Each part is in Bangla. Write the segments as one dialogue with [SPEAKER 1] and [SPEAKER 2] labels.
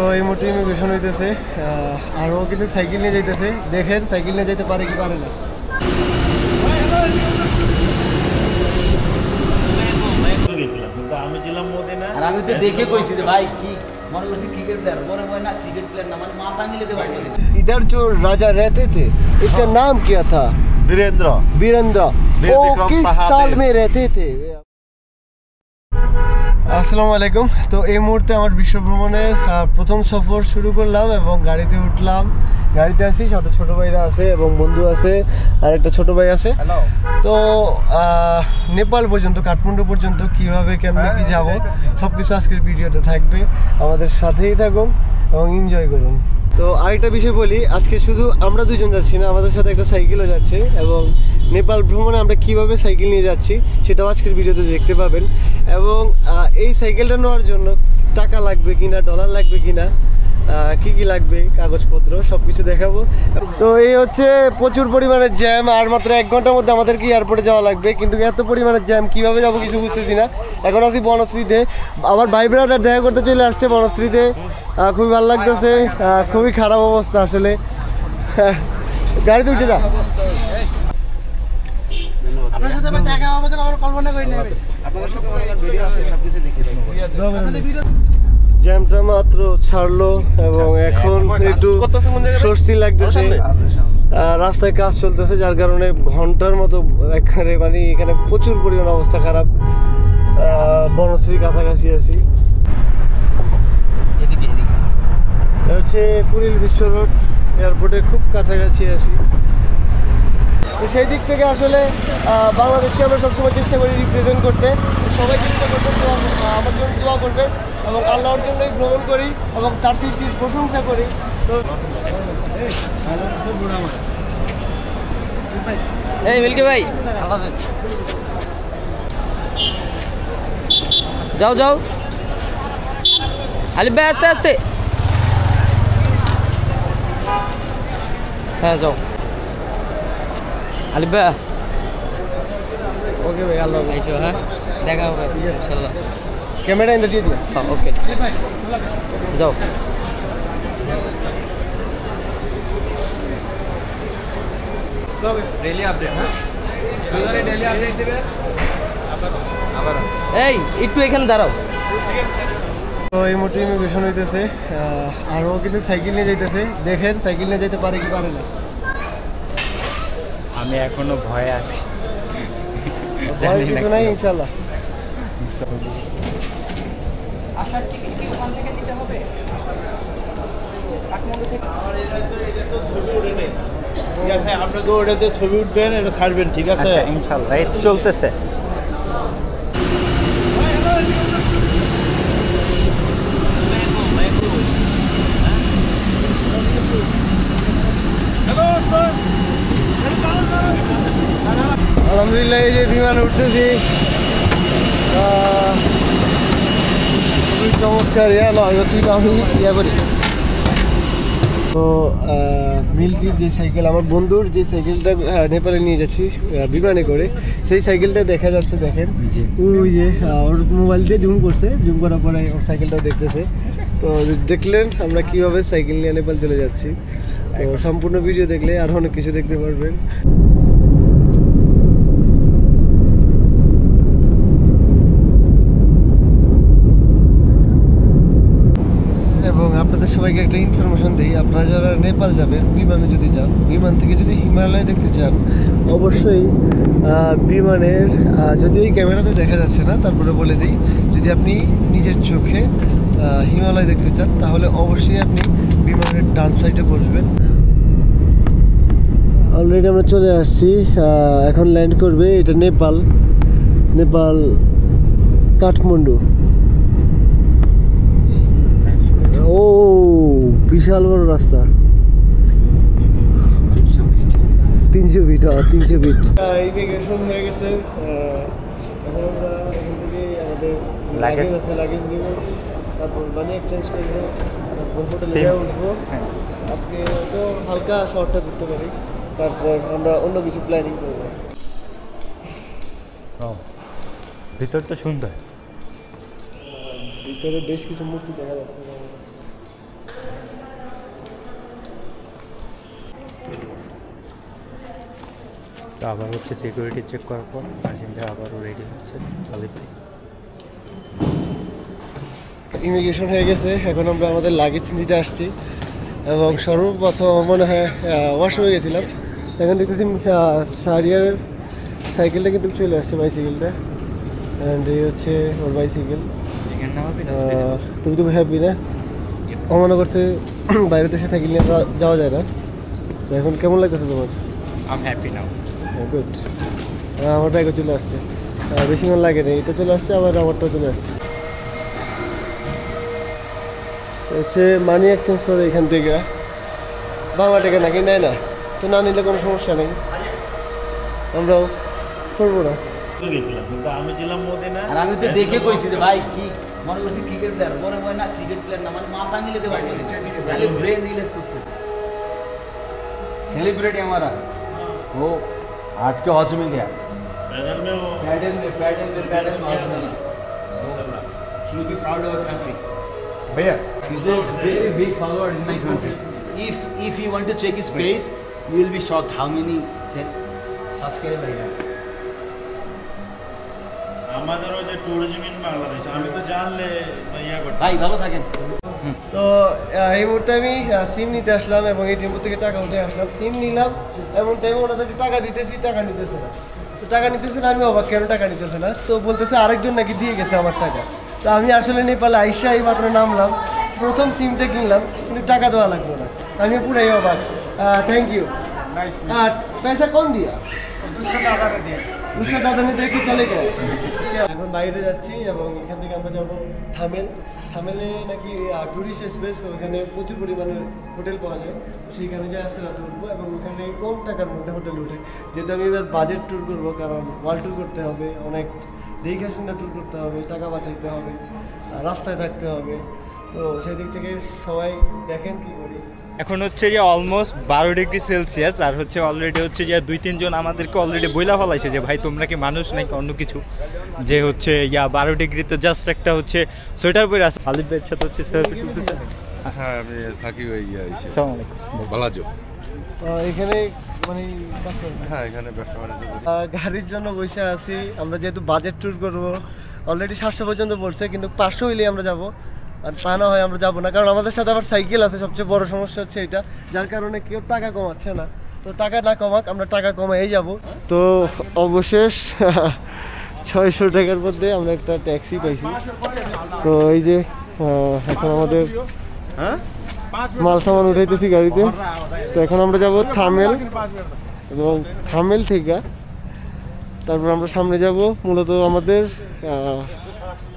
[SPEAKER 1] তো এই মুহূর্তে ইমিগ্রেশন হইতেছে আরও কিন্তু সাইকেল নিয়ে যাইতেছে। দেখেন সাইকেল নিয়ে যাইতে পারে কি পারে না।
[SPEAKER 2] আমি তো দেখে কইছি ভাই কি মনে করছি ক্রিকেট প্লেয়ার বড় হয় না ক্রিকেট প্লেয়ার না মানে মাথা মিলাতে পারতেছি।
[SPEAKER 1] इधर जो राजा रहते थे इसका नाम क्या था?
[SPEAKER 3] वीरेंद्र।
[SPEAKER 1] वीरेंद्र। वो किस साल में रहते थे? আসসালামু আলাইকুম। তো এই মুহূর্তে আমার বিশ্ব ভ্রমণের প্রথম সফর শুরু করলাম এবং গাড়িতে উঠলাম। গাড়িতে আছি, সাথে ছোটো ভাইরা আছে এবং বন্ধু আছে, আর একটা ছোটো ভাই আছে। তো নেপাল পর্যন্ত, কাঠমান্ডু পর্যন্ত কীভাবে কেমনে কী যাবো সব কিছু আজকের ভিডিওতে থাকবে। আমাদের সাথেই থাকুন এবং এনজয় করুন। তো আরেকটা বিষয় বলি, আজকে শুধু আমরা দুজন যাচ্ছি না, আমাদের সাথে একটা সাইকেলও যাচ্ছে এবং নেপাল ভ্রমণে আমরা কিভাবে সাইকেল নিয়ে যাচ্ছি সেটাও আজকের ভিডিওতে দেখতে পাবেন। এবং এই সাইকেলটা নেওয়ার জন্য টাকা লাগবে কিনা, ডলার লাগবে কিনা, কি কি লাগবে, কাগজপত্র সব কিছু দেখাবো। তো এই হচ্ছে প্রচুর পরিমাণের জ্যাম, আর মাত্র 1 ঘন্টার মধ্যে আমাদেরকে এয়ারপোর্টে যাওয়া লাগবে। কিন্তু এত পরিমাণের জ্যাম কীভাবে যাবো কিছু বুঝতেছি না। এখন আছি বনশ্রীতে, আমার ভাই ব্রাদার দেখা করতে চলে আসছে বনশ্রীতে। খুবই ভালো লাগতেছে, খুবই খারাপ অবস্থা আসলে। গাড়িতে উঠে যা। জ্যামটা মাত্র ছাড়লো এবং এখন একটু স্বস্তি লাগতেছে। রাস্তায় কাজ চলতেছে, যার কারণে ঘন্টার মতো এখানে মানে এখানে প্রচুর পরিমাণ অবস্থা খারাপ। বনশ্রীর কাছাকাছি আছি, হচ্ছে কুড়িল বিশ্ব রোড, এয়ারপোর্টের খুব কাছাকাছি আছি। তো সেই দিক থেকে আসলে বাংলাদেশকে আমরা সবসময় চেষ্টা করি রিপ্রেজেন্ট করতে। সবাই চেষ্টা করতে, আমার জন্য দোয়া করবে এবং আল্লাহর জন্যই ভ্রমণ করি এবং তার সৃষ্টির প্রশংসা করি। তো
[SPEAKER 4] এই মিল্কি ভাই, আল্লাহ হাফেজ। যাও যাও আলিফ ভাই, আস্তে আস্তে। হ্যাঁ যাও আলিফ ভাই।
[SPEAKER 1] ওকে ভাই, আল্লাহ হাফেজ।
[SPEAKER 4] আইসো, হ্যাঁ দেখা হবে ইনশাআল্লাহ।
[SPEAKER 1] ক্যামেরা ইন্দা দিয়ে দিও।
[SPEAKER 4] হ্যাঁ ওকে, যাও।
[SPEAKER 2] ডেইলি আপডেট, হ্যাঁ ডেইলি আপডেট দিবে। আবার
[SPEAKER 4] এই একটু এখানে দাঁড়াও।
[SPEAKER 1] তো এই মুহূর্তে ইমিগ্রেশন হইতেছে, আরও কিন্তু সাইকেল নিয়ে যাইতেছে। দেখেন সাইকেল নিয়ে যাইতে পারে কি পারে না।
[SPEAKER 2] আমি এখনো ভয়ে আছি,
[SPEAKER 1] কিছু নাই ইনশাল্লাহ।
[SPEAKER 4] আসার টিকিট কি ওখান থেকে নিতে হবে? কাঠমান্ডু থেকে?
[SPEAKER 3] ঠিক আছে, আপনাকে ওটাতে ছবি উঠবেন, এটা ছাড়বেন, ঠিক আছে
[SPEAKER 2] ইনশাআল্লাহ। এই চলতেছে।
[SPEAKER 1] আলহামদুলিল্লাহ, এই যে বিমান উঠতেছি, খুবই চমৎকার। আমি ইয়া করি। তো মিল্কির যে সাইকেল, আমার বন্ধুর যে সাইকেলটা নেপালে নিয়ে যাচ্ছি বিমানে করে, সেই সাইকেলটা দেখা যাচ্ছে। দেখেন ওই যে ওর মোবাইল দিয়ে জুম করছে, জুম করার পরে ওর সাইকেলটাও দেখতেছে। তো দেখলেন আমরা কীভাবে সাইকেল নিয়ে নেপাল চলে যাচ্ছি। তো সম্পূর্ণ ভিডিও দেখলে আরও অনেক কিছু দেখতে পারবেন। এবং আপনাদের সবাইকে একটা ইনফরমেশন দিই, আপনারা যারা নেপাল যাবেন বিমানে যদি যান, বিমান থেকে যদি হিমালয় দেখতে চান, অবশ্যই বিমানের, যদিও এই ক্যামেরাতে দেখা যাচ্ছে না, তারপরে বলে দিই, যদি আপনি নিজের চোখে হিমালয় দেখতে চান তাহলে অবশ্যই আপনি বিমানের ডান সাইডে বসবেন। অলরেডি আমরা চলে আসছি, এখন ল্যান্ড করবে। এটা নেপাল কাঠমান্ডু। ও বিশাল বড় রাস্তা, 300 ফিট। 300 ফিট। ইমিগ্রেশন হয়ে গেছে, এখন আমরা এখান থেকে আমাদের লাগেজ আছে, লাগেজ নিব, তারপর মানে এক্সচেঞ্জ করবো, তারপর হোটেলে উঠবো। আজকে তো হালকা শহরটা ঘুরতে পারি, তারপর আমরা অন্য কিছু প্ল্যানিং করবো।
[SPEAKER 2] ভিতরটা সুন্দর,
[SPEAKER 1] ভিতরে বেশ কিছু মূর্তি দেখা যাচ্ছে।
[SPEAKER 5] আবার হচ্ছে সিকিউরিটি চেক করার পর নাজিম ভাই আবারও রেডি হচ্ছে আলিফ ভাই।
[SPEAKER 1] ইমিগ্রেশন হয়ে গেছে, এখন আমরা আমাদের লাগেজ নিতে আসছি এবং সর্বপ্রথম মনে হয় ওয়াশরুমে গেছিলাম। এখন দেখতেছি শাহরিয়ারের সাইকেলটা কিন্তু চলে আসছে, বাইসাইকেলটা। অ্যান্ড এই হচ্ছে ওর বাইসাইকেল। তুমি তো হ্যাপি না? ও মনে করছে বাইরে দেশে সাইকেল নিয়ে যাওয়া যায় না। তো এখন কেমন লাগতেছে তোমার?
[SPEAKER 5] I am happy now.
[SPEAKER 1] Good. আমারটা এখন চলে আসছে, বেশিক্ষণ লাগে না, এটা চলে আসছে আবার আমারটাও চলে আসছে। হচ্ছে মানি এক্সচেঞ্জ করে এখান থেকে বাংলা টাকা নাকি নেয় না, তো না নিলে কোনো সমস্যা নেই, আমরাও করবো না।
[SPEAKER 3] আমি ছিলাম মদিনা,
[SPEAKER 2] আর আমি তো দেখে কইছি যে ভাই কি মনে করছি ক্রিকেট প্লেয়ার, পরে মনে না ক্রিকেট প্লেয়ার না, মানে মাথা মিলাতে পারতেছি না, খালি ব্রেন রিলিজ করতেছে। सेलिब्रिटी हमारा वो हार्ट के हौज में गया,
[SPEAKER 3] पैदल में वो
[SPEAKER 2] पैडल में हौज में गया। He will be proud of our country.
[SPEAKER 5] भैया
[SPEAKER 2] He's a very big follower in my country. If you want to check his page, you will be shocked how many subscribers he has.
[SPEAKER 3] আমাদেরও যে ট্যুরিজম ইন বাংলাদেশ, আমি তো জানলে ইয়া করতাম।
[SPEAKER 2] ভাই ভালো থাকেন।
[SPEAKER 1] তো এই মুহূর্তে আমি সিম নিতে আসলাম এবং এটিএম থেকে টাকা উঠে আসলাম। সিম নিলাম এমন টাইমে ওনাদেরকে টাকা দিতেছি, টাকা নিতেছে না। তো টাকা নিতেছে না, আমি অবাক কেন টাকা নিতেছে না। তো বলতেছে আরেকজন নাকি দিয়ে গেছে আমার টাকা। তো আমি আসলে নেপালে আইসা এই মাত্র নামলাম, প্রথম সিমটা কিনলাম, কিন্তু টাকা দেওয়া লাগবে না। আমি পুরাই অবাক। Thank you. আর পয়সা কম দিয়া 200 টাকা নিয়ে দেখে চলে গেল। এখন বাইরে যাচ্ছি এবং এখান থেকে আমরা যাবো থামেলে নাকি টুরিস্ট স্পেস, ওখানে প্রচুর পরিমাণে হোটেল পাওয়া যায়। সেইখানে যাই আজকে রাতে উঠবো এবং ওখানে কম টাকার মধ্যে হোটেল উঠে, যেহেতু আমি এবার বাজেট ট্যুর করবো, কারণ ওয়ার্ল্ড ট্যুর করতে হবে, অনেক দেখে শুনে ট্যুর করতে হবে, টাকা বাঁচাইতে হবে, রাস্তায় থাকতে হবে। তো সেই দিক থেকে সবাই দেখেন কি করি।
[SPEAKER 6] এখন হচ্ছে যে অলমোস্ট 12 ডিগ্রি সেলসিয়াস, আর হচ্ছে অলরেডি হচ্ছে যে 2-3 জন আমাদেরকে অলরেডি বইলা ফেলাইছে যে ভাই তোমরা কি মানুষ নাকি অন্য কিছু, যে হচ্ছে 12 ডিগ্রিতে জাস্ট একটা হচ্ছে সোয়েটার পরে আছে।
[SPEAKER 5] আলিফ ভাইয়ের সাথে হচ্ছে সেলফি তুলতেছে।
[SPEAKER 7] হ্যাঁ আমি থাকি ওই
[SPEAKER 5] আসসালামু আলাইকুম।
[SPEAKER 7] বালাজো।
[SPEAKER 1] এখানে মানে কাজ করেন?
[SPEAKER 7] হ্যাঁ এখানে ব্যবসা বাণিজ্য করি।
[SPEAKER 1] গাড়ির জন্য বসে আছি আমরা, যেহেতু বাজেট ট্যুর করবো। অলরেডি 700 পর্যন্ত বলছে, কিন্তু 500 হইলে আমরা যাবো, আর তা না হয় আমরা যাবো না, কারণ আমাদের সাথে আবার সাইকেল আছে। সবচেয়ে বড় সমস্যা হচ্ছে এটা, যার কারণে কেউ টাকা কমাচ্ছে না। তো টাকা না কমাক, আমরা টাকা কমাই যাবো। তো অবশেষ 600 টাকার মধ্যে আমরা একটা ট্যাক্সি পাইছি। তো এই যে এখন আমাদের মাল সামান উঠাইতেছি গাড়িতে। তো এখন আমরা যাবো থামেল, এবং থামেল থেকে তারপর আমরা সামনে যাব। মূলত আমাদের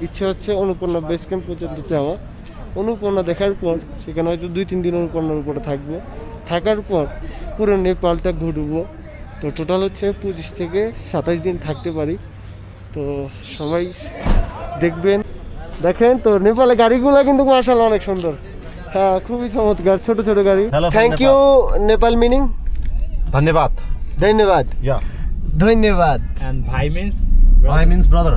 [SPEAKER 1] ইচ্ছে হচ্ছে অনুপূর্ণা বেস ক্যাম্প পর্যন্ত যাওয়া। অনুপূর্ণা দেখার পর সেখানে হয়তো 2-3 দিন অনুপূর্ণার উপরে থাকবো, থাকার পর পুরো নেপালটা ঘুরবো। তো টোটাল হচ্ছে 25 থেকে 27 দিন থাকতে পারি। তো সবাই দেখবেন, দেখেন। তো নেপালে গাড়িগুলো কিন্তু মাশাআল্লাহ অনেক সুন্দর, হ্যাঁ খুবই চমৎকার, ছোট ছোট গাড়ি। থ্যাংক ইউ নেপাল মিনিং
[SPEAKER 7] ধন্যবাদ।
[SPEAKER 1] ধন্যবাদ।
[SPEAKER 7] Yeah.
[SPEAKER 1] ধন্যবাদ।
[SPEAKER 6] And ভাই means
[SPEAKER 7] I means brother.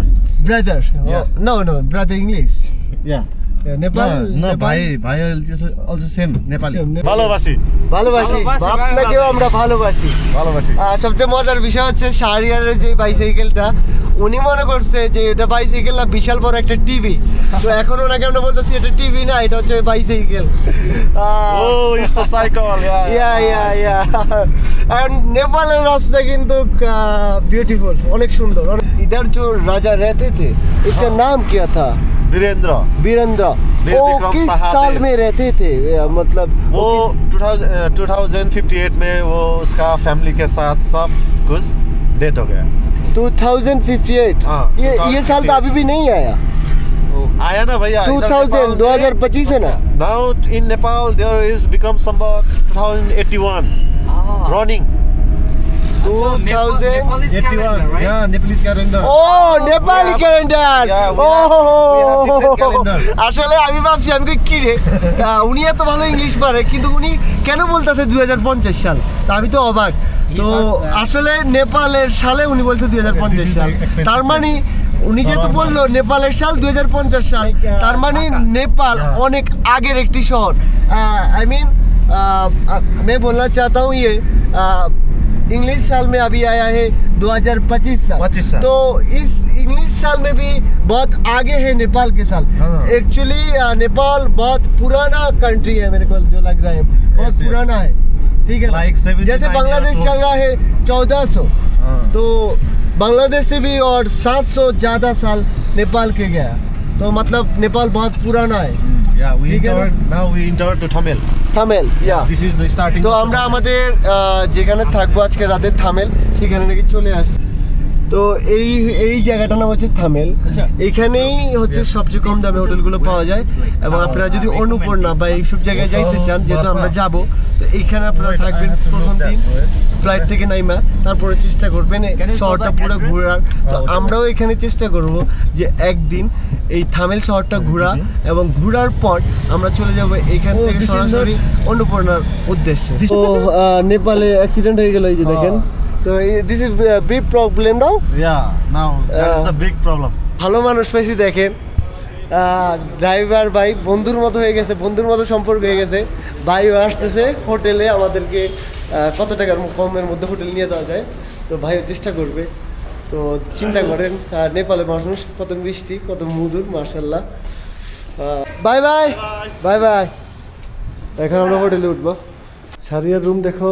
[SPEAKER 1] Brother.
[SPEAKER 7] Yeah.
[SPEAKER 1] No, brother English.
[SPEAKER 7] Yeah.
[SPEAKER 1] Nepal.
[SPEAKER 7] No,
[SPEAKER 1] Nepal.
[SPEAKER 7] ভাই also same Nepali.
[SPEAKER 1] ভালোবাসি। আপনাকেও আমরা ভালোবাসি। সবচেয়ে মজার বিষয় হচ্ছে শাহরিয়ারের যে বাইসাইকেলটা, উনি মনে করছে যে এটা বাইসাইকেল না, বিশাল বড় একটা টিভি। তো এখন ওনাকে আমরা বলতেছি এটা টিভি না, এটা হচ্ছে bicycle.
[SPEAKER 7] Oh, it's a cycle.
[SPEAKER 1] Yeah. And নেপালের রাস্তা কিন্তু বিউটিফুল, অনেক সুন্দর। इधर जो राजा रहते थे, इसका नाम क्या था? वीरेंद्र। वो किस साल में रहते थे? मतलब
[SPEAKER 7] वो 2058 में वो उसका फैमिली के साथ सब कुछ डेथ हो गया।
[SPEAKER 1] 2058।
[SPEAKER 7] हाँ,
[SPEAKER 1] ये साल तो अभी भी नहीं आया।
[SPEAKER 7] आया ना भैया।
[SPEAKER 1] 2025 है ना।
[SPEAKER 7] Now in Nepal there is Bikram Sambat 2081 running.
[SPEAKER 1] 2081.
[SPEAKER 7] Yeah, Nepalese calendar.
[SPEAKER 1] Oh, Nepali calendar.
[SPEAKER 7] Yeah, we have different calendar.
[SPEAKER 1] আসলে আমি ভাবছি আমি কি রে, উনি এত ভালো ইংলিশ পারে কিন্তু উনি কেন বলতেছে 2050 সাল? আমি তো অবাক। তো আসলে নেপালের সালে উনি বলছে 2050 সাল, তার মানে উনি যেহেতু বললো নেপালের সাল 2050 সাল, তার মানে নেপাল অনেক আগের একটি শহর। आई मीन मैं बोलना चाहता हूँ ये इंग्लिश साल में अभी आया है 2025 साल।
[SPEAKER 7] 25 साल।
[SPEAKER 1] तो इस इंग्लिश साल में भी बहुत आगे है नेपाल के साल।
[SPEAKER 7] हाँ।
[SPEAKER 1] एक्चुअली नेपाल बहुत पुराना कंट्री है, मेरे को जो लग रहा है बहुत
[SPEAKER 7] Yes, yes.
[SPEAKER 1] पुराना है, ठीक है ना?
[SPEAKER 7] Like 79
[SPEAKER 1] जैसे बांग्लादेश
[SPEAKER 7] years
[SPEAKER 1] चल रहा है 1400,
[SPEAKER 7] हाँ।
[SPEAKER 1] तो बांग्लादेश से भी और 700 ज़्यादा साल नेपाल के गया, तो मतलब नेपाल बहुत पुराना है।
[SPEAKER 7] Yeah, we
[SPEAKER 1] ठीक है ना?
[SPEAKER 7] entered, now we entered to Tamil.
[SPEAKER 1] Thamel, yeah.
[SPEAKER 7] This is the starting.
[SPEAKER 1] তো আমরা আমাদের যেখানে থাকবো আজকে রাতে থামেল, সেখানে নাকি চলে আসছি। তো এই জায়গাটার নাম হচ্ছে থামেল। এইখানেই হচ্ছে সবচেয়ে কম দামে হোটেলগুলো পাওয়া যায়, এবং আপনারা যদি অনুপূর্ণা বা এইসব জায়গায় যাইতে চান, যেহেতু আমরা যাব, তো এইখানে আপনারা থাকবেন প্রথম দিন ফ্লাইট থেকে নাইমা, তারপরে চেষ্টা করবেন শহরটা পুরো ঘোরার। তো আমরাও এখানে চেষ্টা করব যে একদিন এই থামেল শহরটা ঘোরা, এবং ঘোরার পর আমরা চলে যাব এইখান থেকে সরাসরি অনুপূর্ণার উদ্দেশ্যে। তো নেপালে অ্যাক্সিডেন্ট হয়ে গেল, এই যে দেখেন। তো this is big problem now.
[SPEAKER 7] Yeah, now that is the big problem.
[SPEAKER 1] ভালো মানুষ পেয়েছি দেখেন, ড্রাইভার ভাই বন্ধুর মতো হয়ে গেছে, বন্ধুর মতো সম্পর্ক হয়ে গেছে। ভাইও আসতেছে হোটেলে আমাদেরকে কত টাকার কমের মধ্যে হোটেল নিয়ে দেওয়া যায়, তো ভাইও চেষ্টা করবে। তো চিন্তা করেন নেপালের মানুষ কত মিষ্টি, কত মধুর, মার্শাল্লাহ। Bye bye bye bye. এখন আমরা হোটেলে উঠবো। সারিয়ার রুম দেখো,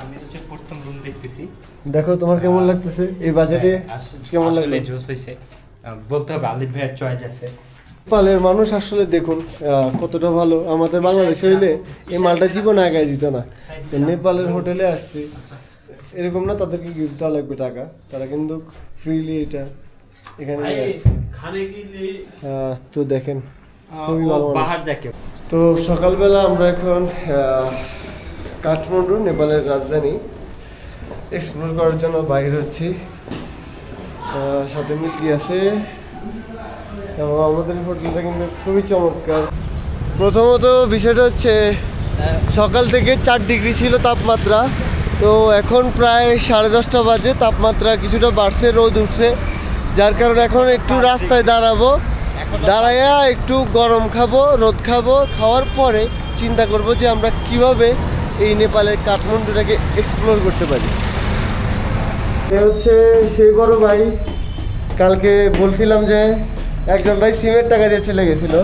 [SPEAKER 6] আমি হচ্ছে প্রথম রুম দেখতেছি।
[SPEAKER 1] দেখো তোমার কেমন লাগতেছে এই বাজেটে? কেমন লাগলো?
[SPEAKER 6] জোস হইছে, বলতে হবে আলিফ ভাইয়ের চয়েস আছে।
[SPEAKER 1] নেপালের মানুষ আসলে দেখুন কতটা ভালো। আমাদের বাংলাদেশে হইলে এই মালটা জীবন আগায় দিত না। তো নেপালের হোটেলে আসছে, এরকম না তাদেরকে গিফট দেওয়া লাগবে টাকা, তারা কিন্তু ফ্রিলি এটা এখানে নিয়ে আসছে। তো দেখেন খুবই ভালো মানুষ।
[SPEAKER 6] বাহার যাকে
[SPEAKER 1] তো সকালবেলা আমরা এখন কাঠমান্ডু, নেপালের রাজধানী, এক্সপ্লোর করার জন্য বাইরে হচ্ছি। সাথে মিল্কি আছে, এবং আমাদের হোটেলটা কিন্তু খুবই চমৎকার। প্রথমত বিষয়টা হচ্ছে সকাল থেকে 4 ডিগ্রি ছিল তাপমাত্রা, তো এখন প্রায় 10:30 বাজে, তাপমাত্রা কিছুটা বাড়ছে, রোদ উঠছে, যার কারণে এখন একটু রাস্তায় দাঁড়াবো, দাঁড়াইয়া একটু গরম খাবো, রোদ খাবো, খাওয়ার পরে চিন্তা করব যে আমরা কিভাবে এই নেপালের কাঠমান্ডুটাকে এক্সপ্লোর করতে পারি। এ হচ্ছে সেই বড় ভাই, কালকে বলছিলাম যে একজন ভাই সিমের টাকা দিয়ে চলে গেছিলো,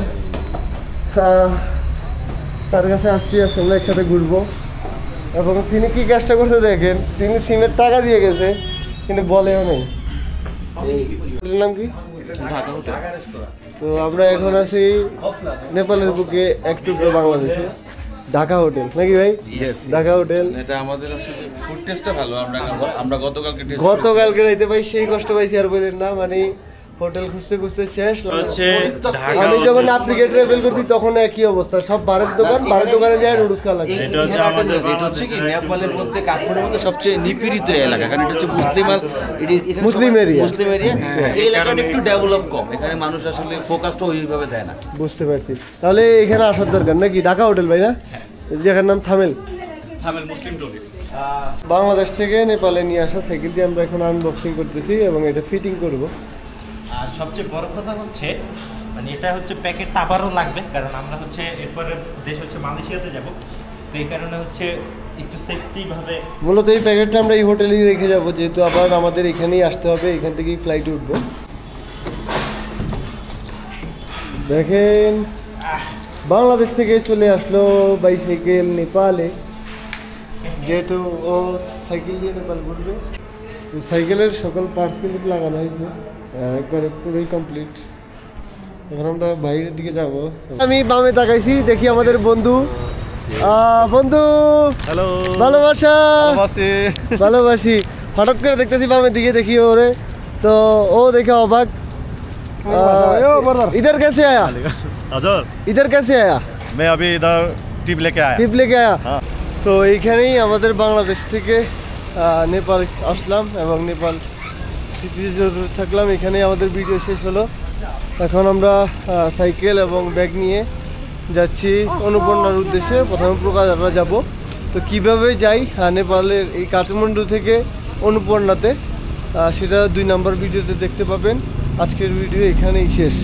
[SPEAKER 1] তার কাছে আসছি, আমরা একসাথে ঘুরবো। এবং তিনি কি কাজটা করতে দেখেন, তিনি সিমের টাকা দিয়ে গেছে কিন্তু বলেও নেই। নাম কি? তো আমরা এখন আছি নেপালের বুকে, একটু বাংলাদেশে, ঢাকা হোটেল নাকি ভাই? ঢাকা হোটেল।
[SPEAKER 2] এটা আমাদের আসলে ফুড টেস্টটা ভালো। আমরা
[SPEAKER 1] গতকালকে রাইতে ভাই সেই কষ্ট পাইছি আর বলেন না, মানে হোটেল খুঁজতে খুঁজতে শেষ। আমি যখন অ্যাপ্লিকেট ট্রাভেল করছি তখন একই অবস্থা, সব বারের দোকান, বারের দোকানে যায় নুডলস খাওয়া লাগে।
[SPEAKER 2] এটা হচ্ছে কি নেপালের মধ্যে, কাঠমান্ডুর মধ্যে সবচেয়ে নিপীড়িত এলাকা, কারণ এটা হচ্ছে মুসলিম এরিয়া। এই এলাকাটা একটু ডেভেলপ কম, এখানে মানুষ আসলে ফোকাসটা ওইভাবে দেয় না।
[SPEAKER 1] বুঝতে পারছি, তাহলে এখানে আসার দরকার নাকি? ঢাকা হোটেল ভাই না, যেখানে নাম থামেল
[SPEAKER 6] মুসলিম টলি।
[SPEAKER 1] বাংলাদেশ থেকে নেপালে নিয়ে আসা সাইকেল দিয়ে আমরা এখন আনবক্সিং করতেছি এবং এটা ফিটিং করব।
[SPEAKER 6] আর সবচেয়ে বড় কথা হচ্ছে মানে এটা হচ্ছে প্যাকেট আবারও লাগবে, কারণ আমরা হচ্ছে এরপরে দেশ হচ্ছে মালয়েশিয়াতে যাব, তো এই কারণে হচ্ছে একটু সেফটিভাবে
[SPEAKER 1] মূলত এই প্যাকেটটা আমরা এই হোটেলেই রেখে যাব, যেহেতু আবার আমাদের এখানেই আসতে হবে, এখান থেকেই ফ্লাইটে উঠবো। দেখেন বাংলাদেশ থেকে চলে আসলো বাইসাইকেল নেপালে, যেহেতু ও সাইকেল দিয়ে নেপাল ঘুরবে। সাইকেলের সকল পার্টস কিন্তু লাগানো হয়েছে, একবারে পুরোই কমপ্লিট। এখন আমরা বাইরের দিকে যাব। আমি বামে তাকাইছি, দেখি আমাদের বন্ধু, বন্ধু
[SPEAKER 7] হ্যালো,
[SPEAKER 1] ভালোবাসা, ভালোবাসি। হঠাৎ করে দেখতেছি বামের দিকে, দেখি ওরে, তো ও দেখে অবাক। इधर कैसे आया?
[SPEAKER 7] हजुर,
[SPEAKER 1] इधर कैसे आया?
[SPEAKER 7] मैं अभी इधर टिप लेके आया।
[SPEAKER 1] टिप लेके आया?
[SPEAKER 7] हाँ।
[SPEAKER 1] তো এইখানেই আমাদের বাংলাদেশ থেকে নেপাল আসলাম এবং নেপাল সিটিতে থাকলাম, এখানেই আমাদের ভিডিও শেষ হলো। এখন আমরা সাইকেল এবং ব্যাগ নিয়ে যাচ্ছি অনুপূর্ণার উদ্দেশ্যে। প্রথমে পোকাজারা যাব, তো কিভাবে যাই নেপালের এই কাঠমান্ডু থেকে অনুপূর্ণাতে, সেটা 2 নম্বর ভিডিওতে দেখতে পাবেন। আজকের ভিডিও এখানেই শেষ।